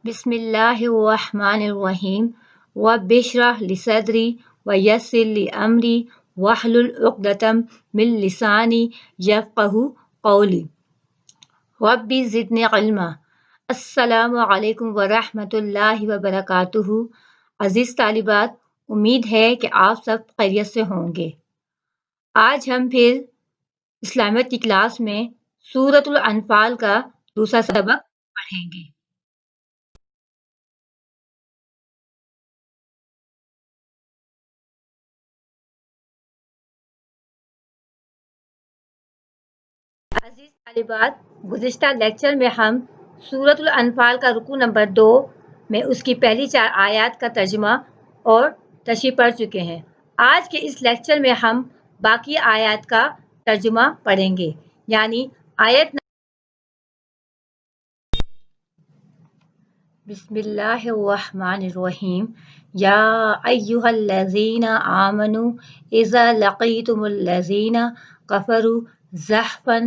بسم الله الرحمن الرحيم رب اشرح لي صدري ويسر لي أمري واحلل عقدة من لساني يفقه قولي رب زدني علما السلام علیکم ورحمۃ اللہ وبرکاتہ۔ عزیز طالبات، امید ہے کہ آپ سب خیریت سے ہوں گے۔ آج ہم پھر اسلامیت کی کلاس میں سورۃ الانفال کا دوسرا سبق پڑھیں گے۔ عزیز طالبات، گزشتہ لیکچر میں ہم سورۃ الانفال کا رکوع نمبر 2 میں اس کی پہلی 4 آیات کا ترجمہ اور تشریح پڑھ چکے ہیں۔ آج کے اس لیکچر میں ہم باقی آیات کا ترجمہ پڑھیں گے، یعنی آیت بسم اللہ الرحمن الرحیم یا ایہا الذین آمنوا اذا لقیتم الذین کفروا زحفا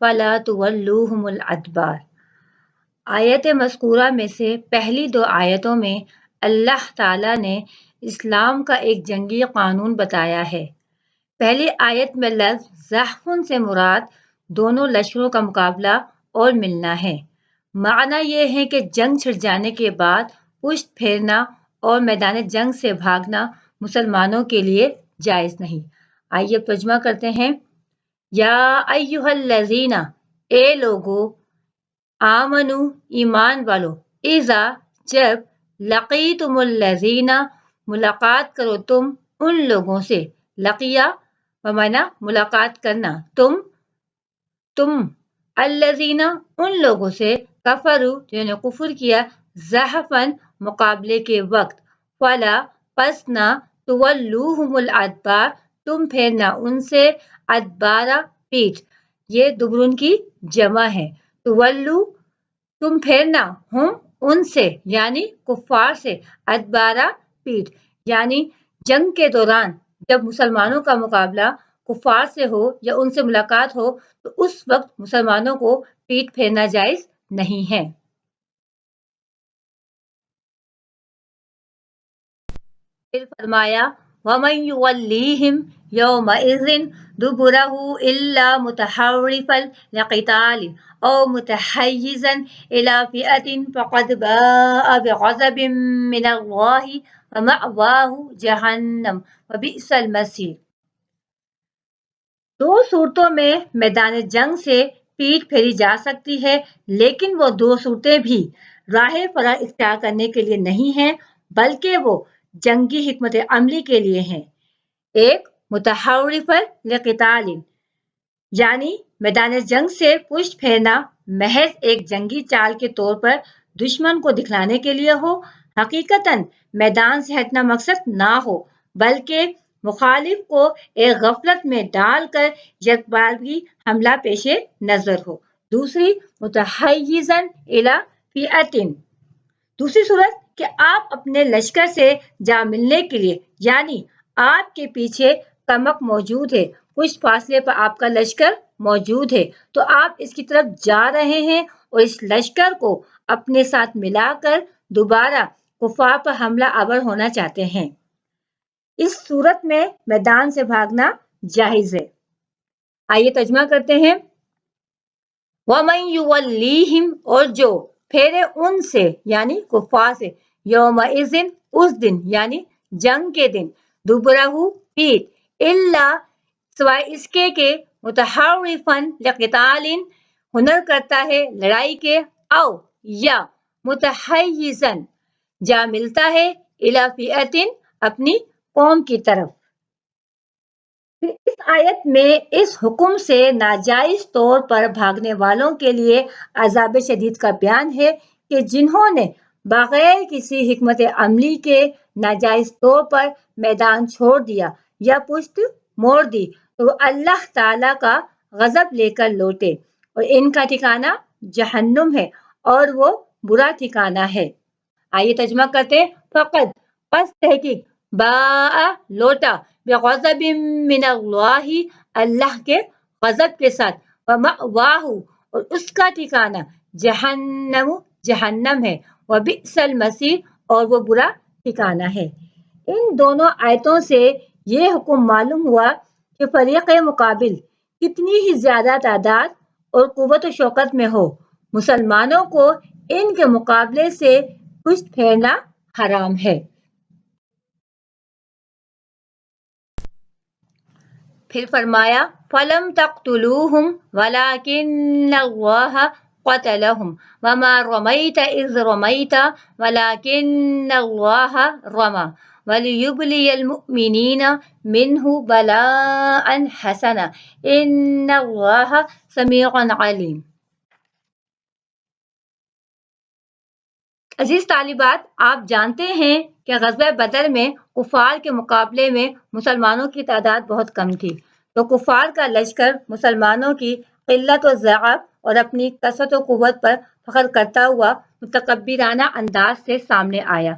فلا تولوہم الادبار۔ آیت مذکورہ میں سے پہلی 2 آیتوں میں اللہ تعالیٰ نے اسلام کا ایک جنگی قانون بتایا ہے۔ پہلی آیت میں لفظ زحف سے مراد دونوں لشکروں کا مقابلہ اور ملنا ہے۔ معنی یہ ہے کہ جنگ چھڑ جانے کے بعد پشت پھیرنا اور میدان جنگ سے بھاگنا مسلمانوں کے لیے جائز نہیں۔ آئیے ترجمہ کرتے ہیں۔ یا ایہا الذین، اے لوگو، آمنو، ایمان والو، اذا، جب، لقیتم الذین، ملاقات کرو تم ان لوگوں سے، لقیہ بمعنی ملاقات کرنا، تم الذین ان لوگوں سے، کفروا جنہوں نے کفر کیا، زحفاً مقابلے کے وقت، فلا پس نہ، تولوہم الادبار تم پھیرنا ان سے، ادبارا پیٹھ، یہ دبرن کی جمع ہے۔ تولو تم پھیرنا، ہم ان سے یعنی کفار سے، ادبارا پیٹھ یعنی جنگ کے دوران جب مسلمانوں کا مقابلہ کفار سے ہو یا ان سے ملاقات ہو تو اس وقت مسلمانوں کو پیٹھ پھیرنا جائز نہیں ہے۔ پھر فرمایا وَمَن يُوَلِّيهِمْ يَوْمَئِذٍ دُبُرَهُ إِلَّا مُتَحَرِّفًا لِقِتَالٍ أَوْ مُتَحَيِّزًا إِلَى فِئَةٍ فَقَدْ بَاءَ بِغَضَبٍ مِّنَ اللَّهِ وَمَأْوَاهُ جَهَنَّمُ وَبِئْسَ الْمَصِيرُ۔ 2 صورتوں میں میدان جنگ سے پیٹھ پھیری جا سکتی ہے، لیکن وہ 2 صورتیں بھی راہ فرار اختیار کرنے کے لیے نہیں ہیں، بلکہ وہ جنگی حکمت عملی کے لیے ہیں۔ ایک متحرفًا لقتال یعنی میدان جنگ سے پشت پھیرنا محض ایک جنگی چال کے طور پر دشمن کو دکھلانے کے لیے ہو، حقیقتاً میدان سے ہٹنا مقصد نہ ہو، بلکہ مخالف کو ایک غفلت میں ڈال کر یکبارگی حملہ پیش نظر ہو۔ دوسری متحیزاً الی فئۃ، دوسری صورت کہ آپ اپنے لشکر سے جا ملنے کے لیے، یعنی آپ کے پیچھے کمک موجود ہے، کچھ فاصلے پر آپ کا لشکر موجود ہے تو آپ اس کی طرف جا رہے ہیں اور اس لشکر کو اپنے ساتھ ملا کر دوبارہ کفار پر حملہ آور ہونا چاہتے ہیں۔ اس صورت میں میدان سے بھاگنا جائز ہے۔ آئیے ترجمہ کرتے ہیں۔ وَمَن يُوَلِّيهِمْ اور جو پھیرے ان سے یعنی کفار سے، یومئذ اس دن یعنی جنگ کے دن، دبرہ پیٹھ، الا سوائے اس کے متحرفاً لقتال ہنر کرتا ہے لڑائی کے، او یا متحیزاً جا ملتا ہے، الی فئۃ اپنی قوم کی طرف۔ اس آیت میں اس حکم سے ناجائز طور پر بھاگنے والوں کے لیے عذاب شدید کا بیان ہے کہ جنہوں نے بغیر کسی حکمت عملی کے ناجائز طور پر میدان چھوڑ دیا یا پشت موڑ دی تو وہ اللہ تعالیٰ کا غضب لے کر لوٹے اور ان کا ٹھکانہ جہنم ہے اور وہ برا ٹھکانہ ہے۔ آئیے ترجمہ کرتے ہیں۔ فقط پس تحقیق، باء لوٹا، بغضب من اللہ اللہ کے غضب کے ساتھ، ومأواہ اور اس کا ٹھکانہ جہنم جہنم ہے، وبئس المصیر اور وہ برا ٹھکانہ ہے۔ ان دونوں آیتوں سے یہ حکم معلوم ہوا کہ فریق مقابل کتنی ہی زیادہ تعداد اور قوت و شوکت میں ہو، مسلمانوں کو ان کے مقابلے سے پشت پھیرنا حرام ہے۔ پھر فرمایا فَلَمْ تَقْتُلُوهُمْ وَلَٰكِنَّ اللَّهَ قَتَلَهُمْ وَمَا رَمَيْتَ إِذْ رَمَيْتَ وَلَٰكِنَّ اللَّهَ رَمَىٰ وَلِيُبْلِيَ الْمُؤْمِنِينَ مِنْهُ بَلَاءً حَسَنًا إِنَّ اللَّهَ سَمِيعٌ عَلِيمٌ۔ عزیز طالبات، آپ جانتے ہیں کہ غزوہ بدر میں کفار کے مقابلے میں مسلمانوں کی تعداد بہت کم تھی، تو کفار کا لشکر مسلمانوں کی قلت و ضعف اور اپنی کثرت و قوت پر فخر کرتا ہوا متکبرانہ انداز سے سامنے آیا۔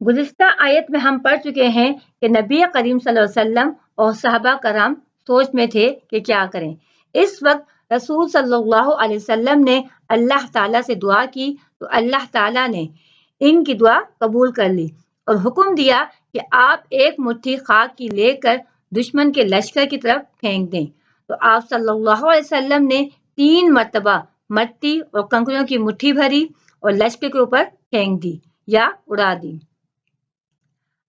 گزشتہ آیت میں ہم پڑھ چکے ہیں کہ نبی کریم صلی اللہ علیہ وسلم اور صحابہ کرام سوچ میں تھے کہ کیا کریں۔ اس وقت رسول صلی اللہ علیہ وسلم نے اللہ تعالیٰ سے دعا کی تو اللہ تعالیٰ نے ان کی دعا قبول کر لی اور حکم دیا کہ آپ ایک مٹھی خاک کی لے کر دشمن کے لشکر کی طرف پھینک دیں، تو آپ صلی اللہ علیہ وسلم نے 3 مرتبہ مٹی اور کنکریوں کی مٹھی بھری اور لشکر کے اوپر پھینک دی یا اڑا دی۔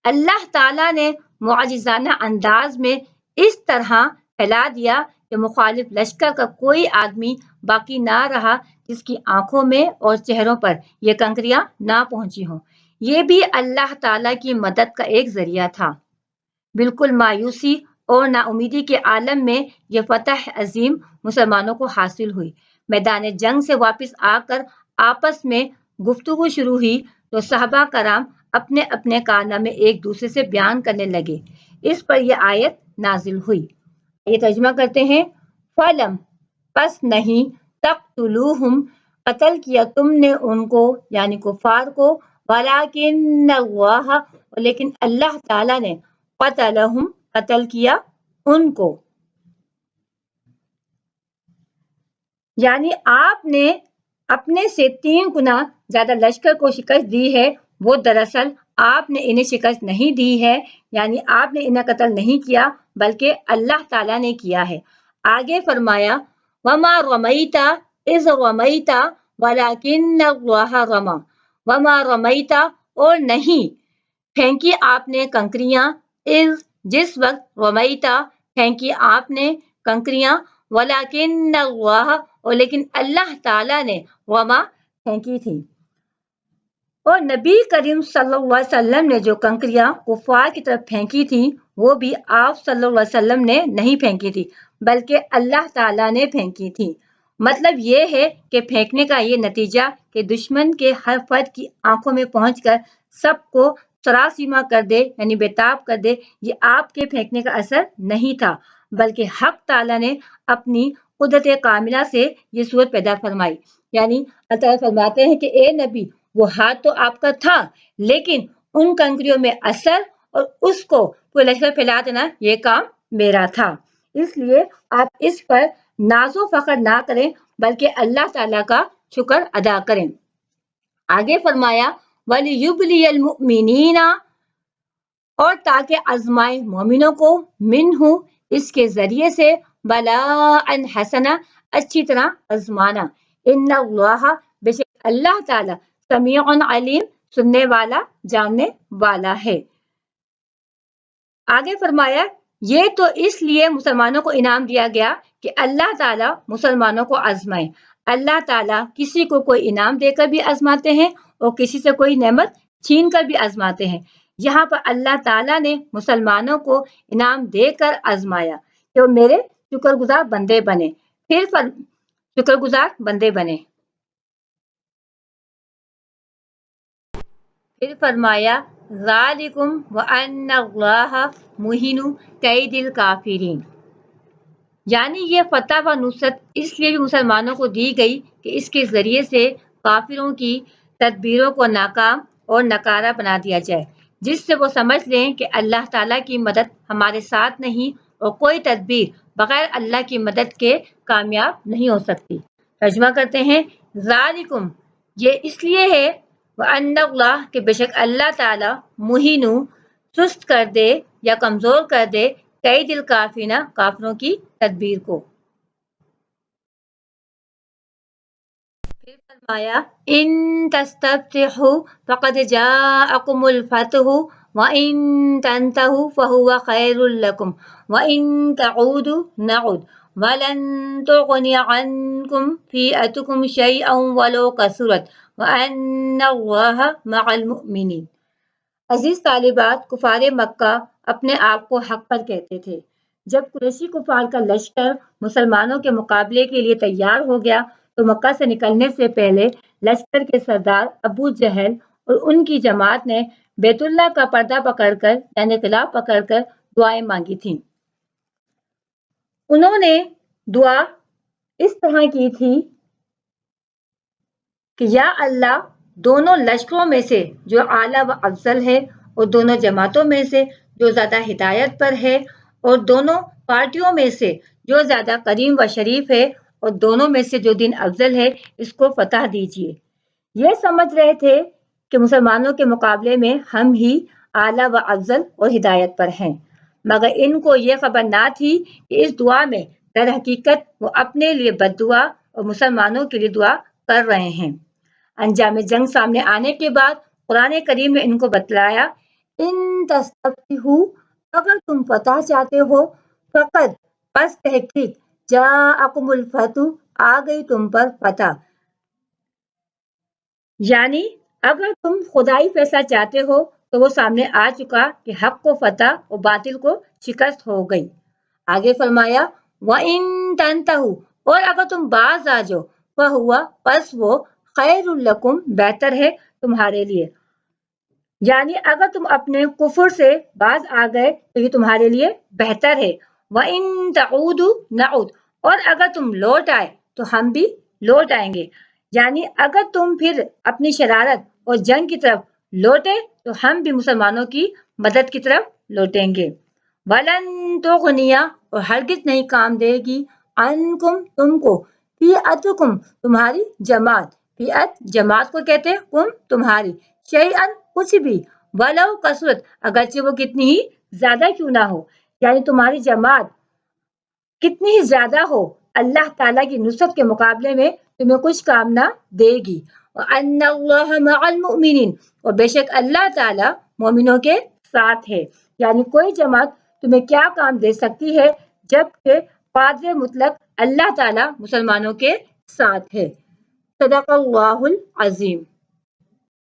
اللہ تعالیٰ نے معجزانہ انداز میں اس طرح پھیلا دیا کہ مخالف لشکر کا کوئی آدمی باقی نہ رہا جس کی آنکھوں میں اور چہروں پر یہ کنکریاں نہ پہنچی ہوں۔ یہ بھی اللہ تعالیٰ کی مدد کا ایک ذریعہ تھا۔ بالکل مایوسی اور نا امیدی کے عالم میں یہ فتح عظیم مسلمانوں کو حاصل ہوئی۔ میدان جنگ سے واپس آ کر آپس میں گفتگو شروع ہوئی تو صحابہ کرام اپنے اپنے کارنامے ایک دوسرے سے بیان کرنے لگے۔ اس پر یہ آیت نازل ہوئی۔ یہ ترجمہ کرتے ہیں، فَلَمْ پس نہیں، تَقْتُلُوهُمْ قتل کیا تم نے ان کو یعنی کفار کو، وَلَٰكِنَّ اللَّهَ لیکن اللہ تعالیٰ نے، قَتَلَهُمْ قتل کیا ان کو، یعنی آپ نے اپنے سے 3 گنا زیادہ لشکر کو شکست دی ہے۔ وہ دراصل آپ نے انہیں شکست نہیں دی ہے، یعنی آپ نے انہیں قتل نہیں کیا بلکہ اللہ تعالیٰ نے کیا ہے۔ آگے فرمایا وَمَا رَمَيْتَ إِذْ رَمَيْتَ وَلَٰكِنَّ اللَّهَ رَمَىٰ وَمَا رَمَيْتَ اور نہیں پھینکی آپ نے کنکریاں، اذ جس وقت، رمیت پھینکی آپ نے کنکریاں، وَلَٰكِنَّ اللَّهَ اور لیکن اللہ تعالیٰ نے، رما پھینکی تھی۔ اور نبی کریم صلی اللہ علیہ وسلم نے جو کنکریاں کفار کی طرف پھینکی تھی وہ بھی آپ صلی اللہ علیہ وسلم نے نہیں پھینکی تھی بلکہ اللہ تعالیٰ نے پھینکی تھی۔ مطلب یہ ہے کہ پھینکنے کا یہ نتیجہ کہ دشمن کے ہر فرد کی آنکھوں میں پہنچ کر سب کو سراسیمہ کر دے یعنی بےتاب کر دے، یہ آپ کے پھینکنے کا اثر نہیں تھا بلکہ حق تعالیٰ نے اپنی قدرت کاملہ سے یہ صورت پیدا فرمائی۔ یعنی اللہ تعالیٰ فرماتے ہیں کہ اے نبی، وہ ہاتھ تو آپ کا تھا لیکن ان کنکریوں میں اثر اور اس کو پورے لشکر پھیلا دینا یہ کام میرا تھا، اس لیے آپ اس پر ناز و فخر نہ کریں بلکہ اللہ تعالیٰ کا شکر ادا کریں۔ آگے فرمایا وَلِيُبْلِيَ الْمُؤْمِنِينَ اور تاکہ آزمائے مومنوں کو، منہ اس کے ذریعے سے، بلاءً حسنا اچھی طرح آزمانا، ان اللہ بے شک اللہ تعالیٰ، سمیع علیم سننے والا جاننے والا ہے۔ آگے فرمایا یہ تو اس لیے مسلمانوں کو انعام دیا گیا کہ اللہ تعالیٰ مسلمانوں کو آزمائے۔ اللہ تعالیٰ کسی کو کوئی انعام دے کر بھی آزماتے ہیں اور کسی سے کوئی نعمت چھین کر بھی آزماتے ہیں۔ یہاں پر اللہ تعالیٰ نے مسلمانوں کو انعام دے کر آزمایا کہ وہ میرے شکر گزار بندے بنے، شکر گزار بندے بنے۔ پھر فرمایا ذالکم وان اللہ محین کید الکافرین، یعنی یہ فتح و نصرت اس لیے بھی مسلمانوں کو دی گئی کہ اس کے ذریعے سے کافروں کی تدبیروں کو ناکام اور ناکارہ بنا دیا جائے، جس سے وہ سمجھ لیں کہ اللہ تعالیٰ کی مدد ہمارے ساتھ نہیں اور کوئی تدبیر بغیر اللہ کی مدد کے کامیاب نہیں ہو سکتی۔ ترجمہ کرتے ہیں ذالکم یہ اس لیے ہے، وَأَنَّ اللَّهَ کہ بے شک اللہ تعالیٰ مہینو سست کر دے یا کمزور کر دے کئی دل کافرین کافروں کی تدبیر کو۔ پھر فرمایا ان تستفتحوا فقد جاءکم الفتح وَإِن تَنْتَهُوا فَهُوَ خَيْرٌ لَكُمْ وَإِن تَعُودُوا نَعُدْ وَلَن تُغْنِيَ عَنْكُمْ فِئَتُكُمْ شَيْئًا وَلَوْ كَثُرَتْ وَأَنَّ اللَّهَ مَعَ الْمُؤْمِنِينَ۔ عزیز طالبات، کفار مکہ اپنے آپ کو حق پر کہتے تھے۔ جب قریشی کفار کا لشکر مسلمانوں کے مقابلے کے لیے تیار ہو گیا تو مکہ سے نکلنے سے پہلے لشکر کے سردار ابو جہل اور ان کی جماعت نے بیت اللہ کا پردہ پکڑ کر یعنی قلعہ پکڑ کر دعائیں مانگی تھیں۔ انہوں نے دعا اس طرح کی تھی کہ یا اللہ دونوں لشکروں میں سے جو اعلیٰ و افضل ہے اور دونوں جماعتوں میں سے جو زیادہ ہدایت پر ہے اور دونوں پارٹیوں میں سے جو زیادہ کریم و شریف ہے اور دونوں میں سے جو دین افضل ہے اس کو فتح دیجیے۔ یہ سمجھ رہے تھے کہ مسلمانوں کے مقابلے میں ہم ہی اعلیٰ و افضل اور ہدایت پر ہیں، مگر ان کو یہ خبر نہ تھی کہ اس دعا میں در حقیقت وہ اپنے لیے بد دعا اور مسلمانوں کے لیے دعا کر رہے ہیں۔ انجام جنگ سامنے آنے کے بعد قرآن کریم نے ان کو بتلایا ان تستفتحوا اگر تم فتح چاہتے ہو فقد پس تحقیق جاءکم الفتح آ گئی تم پر فتح، یعنی اگر تم خدائی فیصلہ چاہتے ہو تو وہ سامنے آ چکا کہ حق کو فتح اور باطل کو شکست ہو گئی۔ آگے فرمایا وَإِن تَنْتَهُوا اور اگر تم باز آ جاؤ فَهُوَ پس وہ خیر لکم بہتر ہے تمہارے لیے، یعنی اگر تم اپنے کفر سے باز آ گئے تو یہ تمہارے لیے بہتر ہے۔ وَإِن تَعُودُوا نَعُدْ اور اگر تم لوٹ آئے تو ہم بھی لوٹ آئیں گے، یعنی اگر تم پھر اپنی شرارت اور جنگ کی طرف لوٹے تو ہم بھی مسلمانوں کی مدد کی طرف لوٹیں گے۔ وَلَن تُغْنِيَ اور ہرگز نہیں کام دے گی عَنْکُمْ تم کو فِئَتُکُمْ تمہاری جماعت، فِئَت جماعت کو کہتے ہیں، کم تمہاری، شیئاً کچھ بھی، وَلَوْ کثرت اگرچہ وہ کتنی ہی زیادہ کیوں نہ ہو، یعنی تمہاری جماعت کتنی ہی زیادہ ہو اللہ تعالیٰ کی نصرت کے مقابلے میں تمہیں کچھ کام نہ دے گی۔ وَأَنَّ اللَّهَ مَعَ الْمُؤْمِنِينَ اور بے شک اللہ تعالیٰ مومنوں کے ساتھ ہے، یعنی کوئی جماعت تمہیں کیا کام دے سکتی ہے جبکہ قادر مطلق اللہ تعالیٰ مسلمانوں کے ساتھ ہے۔ صدق اللہ العظیم۔